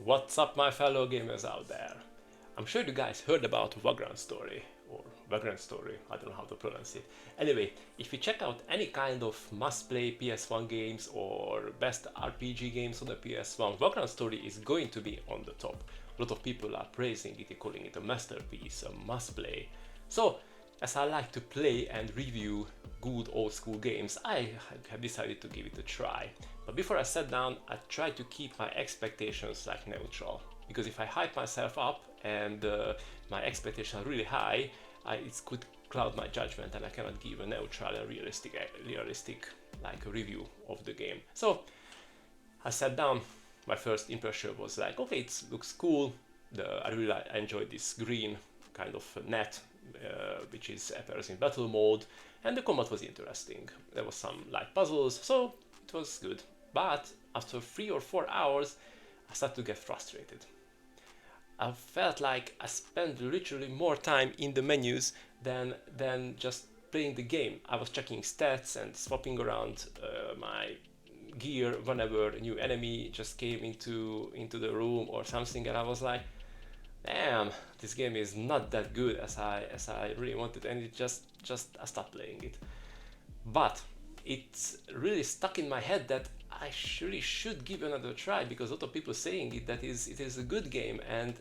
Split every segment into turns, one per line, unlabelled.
What's up, my fellow gamers out there? I'm sure you guys heard about Vagrant Story, or Vagrant Story, I don't know how to pronounce it. Anyway, if you check out any kind of must-play PS1 games or best RPG games on the PS1, Vagrant Story is going to be on the top. A lot of people are praising it, calling it a masterpiece, a must-play. So, as I like to play and review good old school games, I have decided to give it a try. But before I sat down, I tried to keep my expectations like neutral. Because if I hype myself up and my expectations are really high, it could cloud my judgment and I cannot give a neutral and realistic like a review of the game. So I sat down. My first impression was like, okay, it looks cool. I really enjoyed this green kind of net which appears in battle mode, and the combat was interesting. There was some light puzzles, so it was good. But after 3 or 4 hours, I started to get frustrated. I felt like I spent literally more time in the menus than just playing the game. I was checking stats and swapping around my gear whenever a new enemy just came into the room or something, and I was like, damn, this game is not that good as I really wanted, and it just I stopped playing it. But it's really stuck in my head that I really should give another try, because a lot of people saying it that it is a good game, and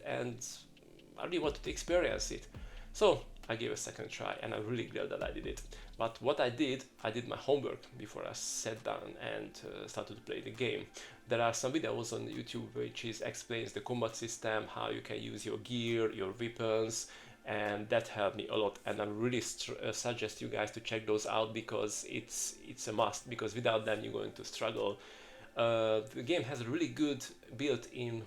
I really wanted to experience it. So I gave a second try, and I'm really glad that I did it. But what I did my homework before I sat down and started to play the game. There are some videos on YouTube which explains the combat system, how you can use your gear, your weapons, and that helped me a lot. And I really suggest you guys to check those out, because it's a must, because without them you're going to struggle. The game has a really good built-in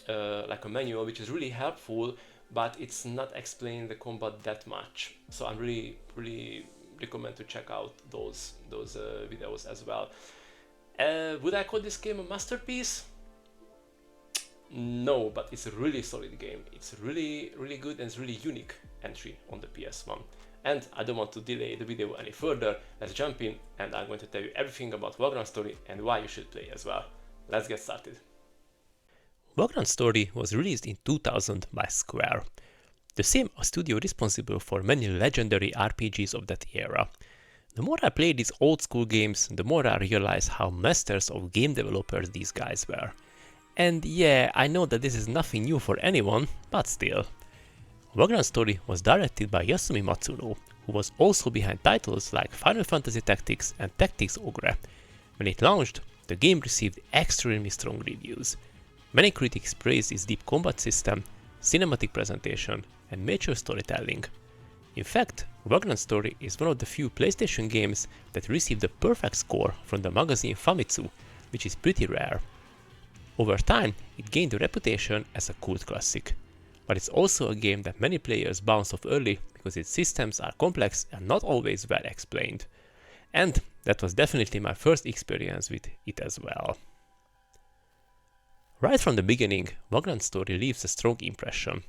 like a manual, which is really helpful, but it's not explaining the combat that much. So I really recommend to check out those videos as well. Would I call this game a masterpiece? No, but it's a really solid game. It's really good, and it's really unique entry on the PS1. And I don't want to delay the video any further. Let's jump in, and I'm going to tell you everything about Vagrant Story and why you should play as well. Let's get started. Vagrant Story was released in 2000 by Square, the same studio responsible for many legendary RPGs of that era. The more I played these old school games, the more I realized how masters of game developers these guys were. And yeah, I know that this is nothing new for anyone, but still. Vagrant Story was directed by Yasumi Matsuno, who was also behind titles like Final Fantasy Tactics and Tactics Ogre. When it launched, the game received extremely strong reviews. Many critics praised its deep combat system, cinematic presentation, and mature storytelling. In fact, Vagrant Story is one of the few PlayStation games that received a perfect score from the magazine Famitsu, which is pretty rare. Over time, it gained a reputation as a cult classic, but it's also a game that many players bounce off early because its systems are complex and not always well explained. And that was definitely my first experience with it as well. Right from the beginning, Vagrant Story leaves a strong impression.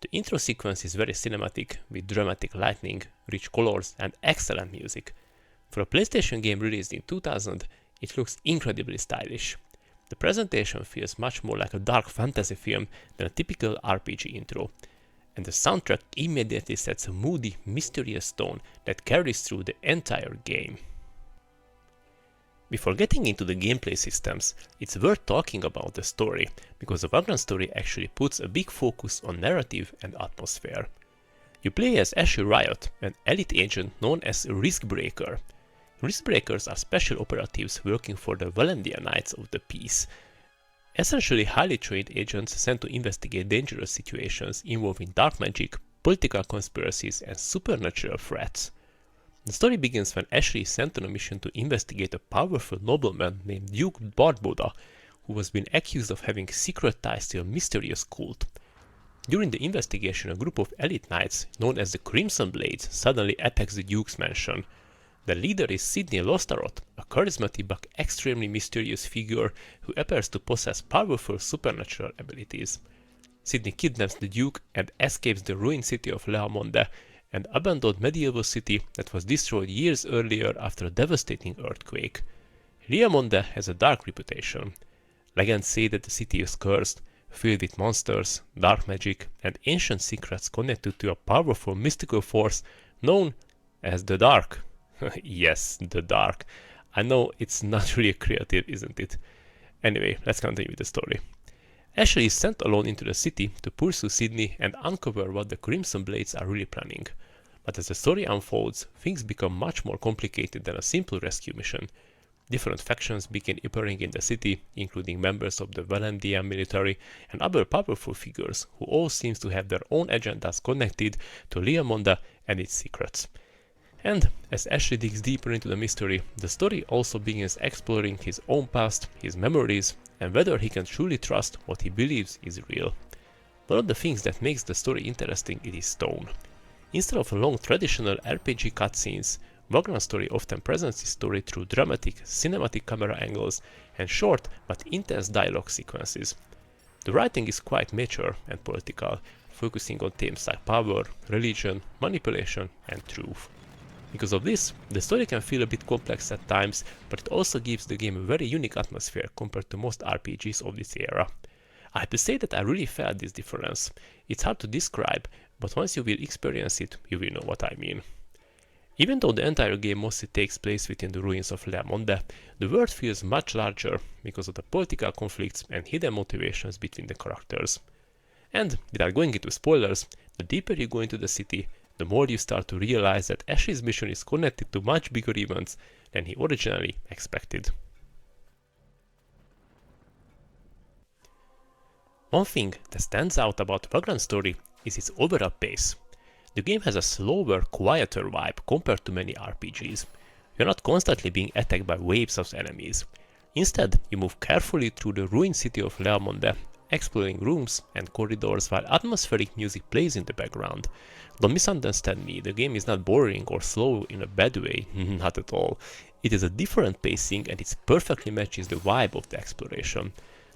The intro sequence is very cinematic, with dramatic lighting, rich colors, and excellent music. For a PlayStation game released in 2000, it looks incredibly stylish. The presentation feels much more like a dark fantasy film than a typical RPG intro, and the soundtrack immediately sets a moody, mysterious tone that carries through the entire game. Before getting into the gameplay systems, it's worth talking about the story, because the Vagrant Story actually puts a big focus on narrative and atmosphere. You play as Asher Riot, an elite agent known as Riskbreaker. Riskbreakers are special operatives working for the Valendia Knights of the Peace, essentially highly trained agents sent to investigate dangerous situations involving dark magic, political conspiracies, and supernatural threats. The story begins when Ashley is sent on a mission to investigate a powerful nobleman named Duke Barboda, who has been accused of having secret ties to a mysterious cult. During the investigation, a group of elite knights, known as the Crimson Blades, suddenly attacks the Duke's mansion. The leader is Sidney Lostaroth, a charismatic but extremely mysterious figure who appears to possess powerful supernatural abilities. Sidney kidnaps the Duke and escapes the ruined city of Lea Monde, an abandoned medieval city that was destroyed years earlier after a devastating earthquake. Lea Monde has a dark reputation. Legends say that the city is cursed, filled with monsters, dark magic, and ancient secrets connected to a powerful mystical force known as the Dark. Yes, the Dark. I know it's not really creative, isn't it? Anyway, let's continue with the story. Ashley is sent alone into the city to pursue Sydney and uncover what the Crimson Blades are really planning. But as the story unfolds, things become much more complicated than a simple rescue mission. Different factions begin appearing in the city, including members of the Valendian military and other powerful figures who all seem to have their own agendas connected to Lea Monde and its secrets. And as Ashley digs deeper into the mystery, the story also begins exploring his own past, his memories, and whether he can truly trust what he believes is real. One of the things that makes the story interesting is its tone. Instead of long traditional RPG cutscenes, Vagrant Story often presents its story through dramatic, cinematic camera angles and short but intense dialogue sequences. The writing is quite mature and political, focusing on themes like power, religion, manipulation, and truth. Because of this, the story can feel a bit complex at times, but it also gives the game a very unique atmosphere compared to most RPGs of this era. I have to say that I really felt this difference. It's hard to describe, but once you will experience it, you will know what I mean. Even though the entire game mostly takes place within the ruins of Lea Monde, the world feels much larger because of the political conflicts and hidden motivations between the characters. And, without going into spoilers, the deeper you go into the city, the more you start to realize that Ash's mission is connected to much bigger events than he originally expected. One thing that stands out about Vagrant Story is its overall pace. The game has a slower, quieter vibe compared to many RPGs. You're not constantly being attacked by waves of enemies. Instead, you move carefully through the ruined city of Lea Monde, exploring rooms and corridors while atmospheric music plays in the background. Don't misunderstand me, the game is not boring or slow in a bad way, not at all. It is a different pacing and it perfectly matches the vibe of the exploration.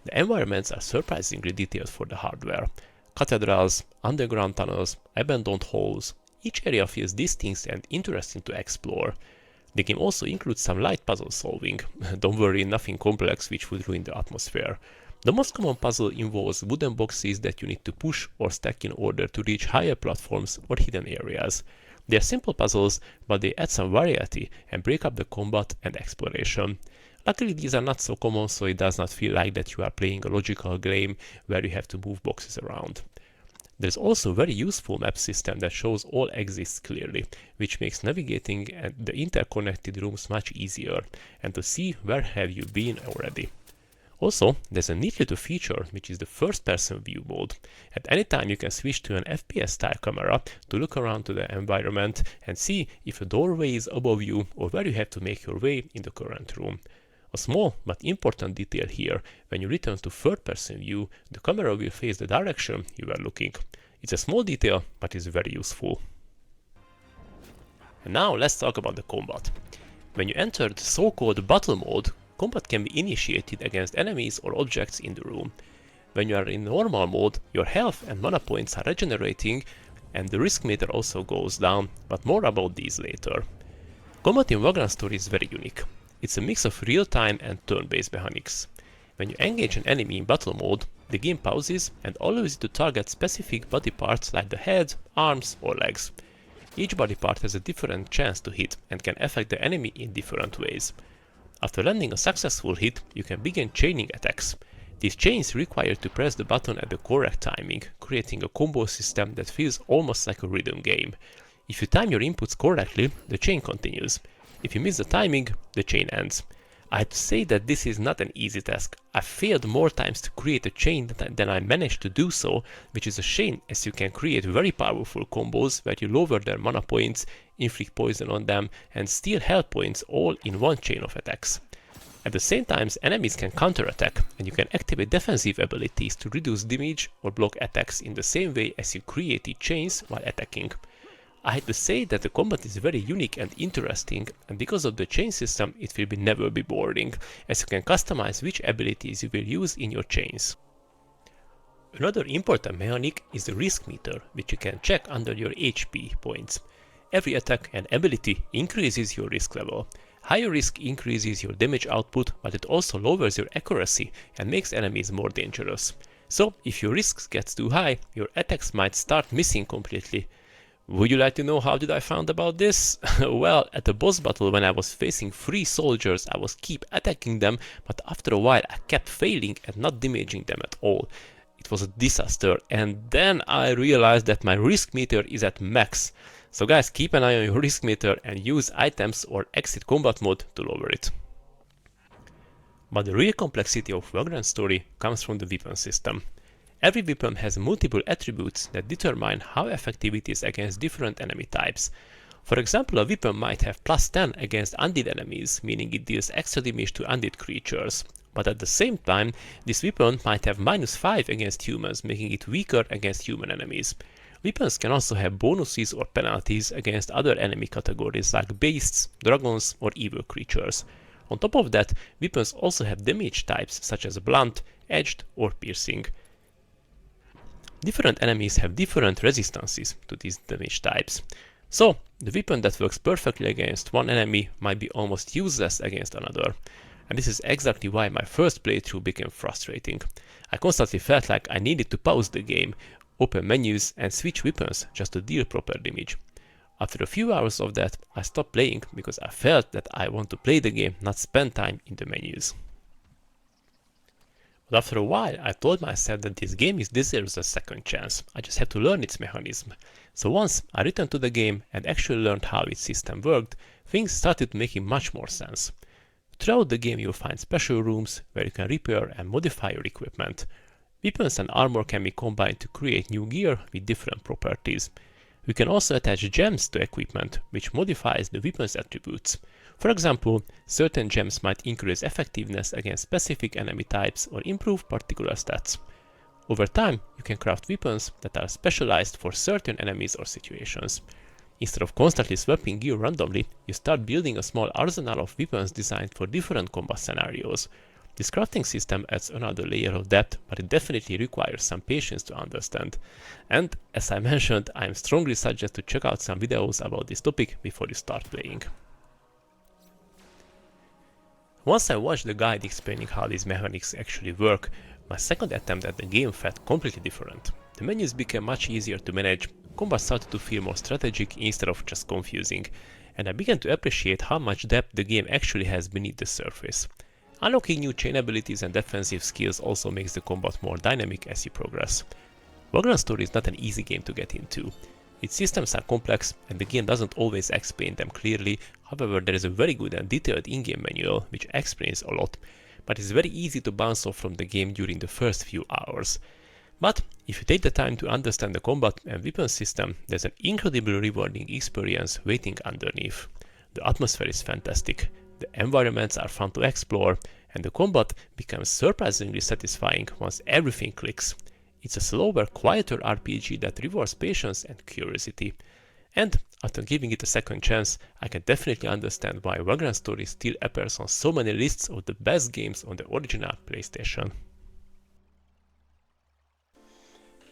The environments are surprisingly detailed for the hardware. Cathedrals, underground tunnels, abandoned halls, each area feels distinct and interesting to explore. The game also includes some light puzzle solving. Don't worry, nothing complex which would ruin the atmosphere. The most common puzzle involves wooden boxes that you need to push or stack in order to reach higher platforms or hidden areas. They are simple puzzles, but they add some variety and break up the combat and exploration. Luckily these are not so common, so it does not feel like that you are playing a logical game where you have to move boxes around. There is also a very useful map system that shows all exits clearly, which makes navigating the interconnected rooms much easier, and to see where have you been already. Also, there's a neat little feature which is the first-person view mode. At any time you can switch to an FPS-style camera to look around to the environment and see if a doorway is above you or where you have to make your way in the current room. A small but important detail here: when you return to third-person view, the camera will face the direction you were looking. It's a small detail, but it's very useful. And now let's talk about the combat. When you enter the so-called battle mode, combat can be initiated against enemies or objects in the room. When you are in normal mode, your health and mana points are regenerating and the risk meter also goes down, but more about these later. Combat in Vagrant Story is very unique. It's a mix of real-time and turn-based mechanics. When you engage an enemy in battle mode, the game pauses and allows you to target specific body parts like the head, arms or legs. Each body part has a different chance to hit and can affect the enemy in different ways. After landing a successful hit, you can begin chaining attacks. These chains require you to press the button at the correct timing, creating a combo system that feels almost like a rhythm game. If you time your inputs correctly, the chain continues. If you miss the timing, the chain ends. I have to say that this is not an easy task. I failed more times to create a chain than I managed to do so, which is a shame as you can create very powerful combos where you lower their mana points, inflict poison on them and steal health points all in one chain of attacks. At the same time, enemies can counterattack and you can activate defensive abilities to reduce damage or block attacks in the same way as you created chains while attacking. I had to say that the combat is very unique and interesting, and because of the chain system it will never be boring, as you can customize which abilities you will use in your chains. Another important mechanic is the risk meter, which you can check under your HP points. Every attack and ability increases your risk level. Higher risk increases your damage output, but it also lowers your accuracy and makes enemies more dangerous. So, if your risk gets too high, your attacks might start missing completely. Would you like to know how did I found about this? Well, at the boss battle when I was facing 3 soldiers, I was keep attacking them, but after a while I kept failing and not damaging them at all. It was a disaster, and then I realized that my risk meter is at max. So guys, keep an eye on your risk meter and use items or exit combat mode to lower it. But the real complexity of Vagrant Story comes from the weapon system. Every weapon has multiple attributes that determine how effective it is against different enemy types. For example, a weapon might have plus 10 against undead enemies, meaning it deals extra damage to undead creatures. But at the same time, this weapon might have minus 5 against humans, making it weaker against human enemies. Weapons can also have bonuses or penalties against other enemy categories like beasts, dragons, or evil creatures. On top of that, weapons also have damage types such as blunt, edged, or piercing. Different enemies have different resistances to these damage types. So, the weapon that works perfectly against one enemy might be almost useless against another. And this is exactly why my first playthrough became frustrating. I constantly felt like I needed to pause the game, open menus and switch weapons just to deal proper damage. After a few hours of that, I stopped playing because I felt that I want to play the game, not spend time in the menus. But after a while, I told myself that this game deserves a second chance. I just had to learn its mechanism. So once I returned to the game and actually learned how its system worked, things started making much more sense. Throughout the game you'll find special rooms where you can repair and modify your equipment. Weapons and armor can be combined to create new gear with different properties. You can also attach gems to equipment, which modifies the weapon's attributes. For example, certain gems might increase effectiveness against specific enemy types or improve particular stats. Over time, you can craft weapons that are specialized for certain enemies or situations. Instead of constantly swapping gear randomly, you start building a small arsenal of weapons designed for different combat scenarios. This crafting system adds another layer of depth, but it definitely requires some patience to understand. And, as I mentioned, I strongly suggest to check out some videos about this topic before you start playing. Once I watched the guide explaining how these mechanics actually work, my second attempt at the game felt completely different. The menus became much easier to manage, combat started to feel more strategic instead of just confusing, and I began to appreciate how much depth the game actually has beneath the surface. Unlocking new chain abilities and defensive skills also makes the combat more dynamic as you progress. Vagrant Story is not an easy game to get into. Its systems are complex and the game doesn't always explain them clearly, however there is a very good and detailed in-game manual which explains a lot, but it's very easy to bounce off from the game during the first few hours. But if you take the time to understand the combat and weapon system, there's an incredibly rewarding experience waiting underneath. The atmosphere is fantastic. The environments are fun to explore, and the combat becomes surprisingly satisfying once everything clicks. It's a slower, quieter RPG that rewards patience and curiosity. And after giving it a second chance, I can definitely understand why Vagrant Story still appears on so many lists of the best games on the original PlayStation.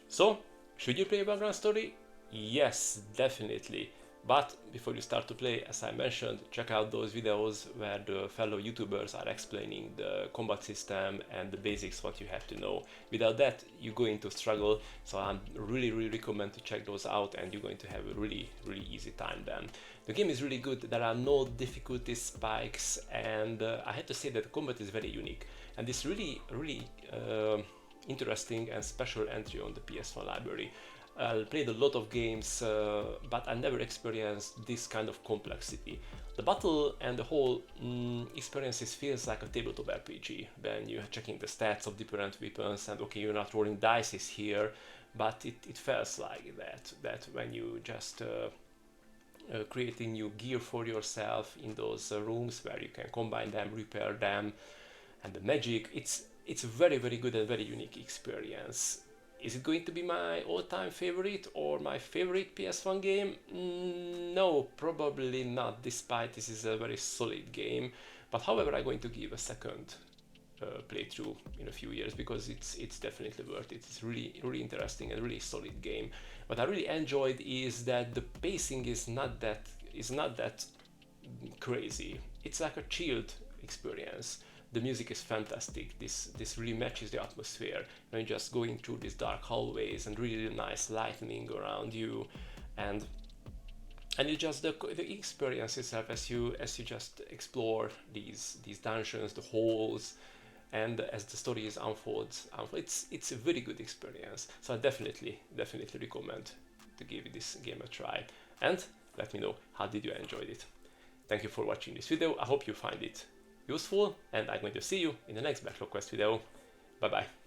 So, should you play Vagrant Story? Yes, definitely. But before you start to play, as I mentioned, check out those videos where the fellow YouTubers are explaining the combat system and the basics what you have to know. Without that, you're going to struggle, so I really recommend to check those out and you're going to have a really easy time then. The game is really good, there are no difficulty spikes, and I have to say that the combat is very unique. And this really interesting and special entry on the PS1 library. I played a lot of games, but I never experienced this kind of complexity. The battle and the whole experiences feels like a tabletop RPG when you're checking the stats of different weapons and okay, you're not rolling dice here, but it feels like that when you just creating new gear for yourself in those rooms where you can combine them, repair them, and the magic, it's a very good and very unique experience. Is it going to be my all-time favorite or my favorite PS1 game? No, probably not, despite this is a very solid game. But however, I'm going to give a second playthrough in a few years because it's definitely worth it. It's really interesting and really solid game. What I really enjoyed is that the pacing is not that crazy. it's like a chilled experience. The music is fantastic. This really matches the atmosphere. You're just going through these dark hallways and really nice lightning around you, and you just the experience itself as you just explore these dungeons, the halls, and as the story is unfolds, it's a very good experience. So I definitely recommend to give this game a try, and let me know how did you enjoy it. Thank you for watching this video. I hope you find it useful, and I'm going to see you in the next Backlog Quest video. Bye bye.